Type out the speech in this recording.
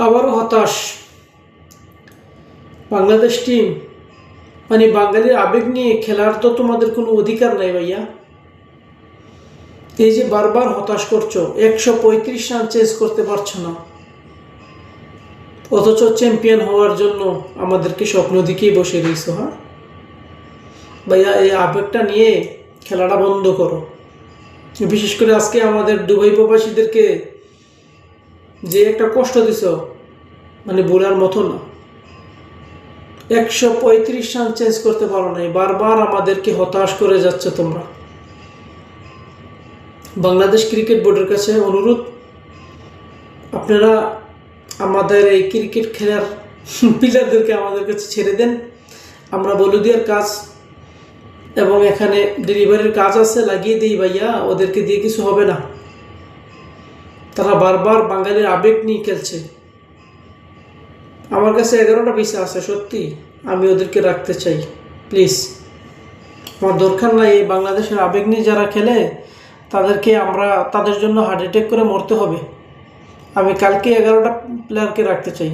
আবারও হতাশ বাংলাদেশ টিম। মানে বাঙালির আবেগ নিয়ে খেলার তো তোমাদের কোনো অধিকার নাই ভাইয়া। এই যে বারবার হতাশ করছো, 135 রান চেঞ্জ করতে পারছো না, অথচ চ্যাম্পিয়ন হওয়ার জন্য আমাদেরকে স্বপ্ন দিকেই বসে রয়েছো। হ্যাঁ ভাইয়া, এই আবেগটা নিয়ে খেলাটা বন্ধ করো। বিশেষ করে আজকে আমাদের দুবাই প্রবাসীদেরকে যে একটা কষ্ট দিছ, মানে বলার মতো না। 135 রান চেঞ্জ করতে পারো নাই, বারবার আমাদেরকে হতাশ করে যাচ্ছে তোমরা। বাংলাদেশ ক্রিকেট বোর্ডের কাছে অনুরোধ, আপনারা আমাদের এই ক্রিকেট খেলার প্লেয়ারদেরকে আমাদের কাছে ছেড়ে দেন। আমরা বলদিয়ার কাজ এবং এখানে ডেলিভারির কাজ আছে, লাগিয়ে দিই ভাইয়া, ওদেরকে দিয়ে কিছু হবে না। তারা বারবার বাঙালির আবেগ নিয়ে খেলছে। আমার কাছে 11টা ভিসা আছে, সত্যি আমি ওদেরকে রাখতে চাই। প্লিজ, আমার দরকার নাই এই বাংলাদেশের আবেগ নিয়ে যারা খেলে তাদের জন্য হার্ট অ্যাটাক করে মরতে হবে। আমি কালকে 11টা প্লেয়ারকে রাখতে চাই।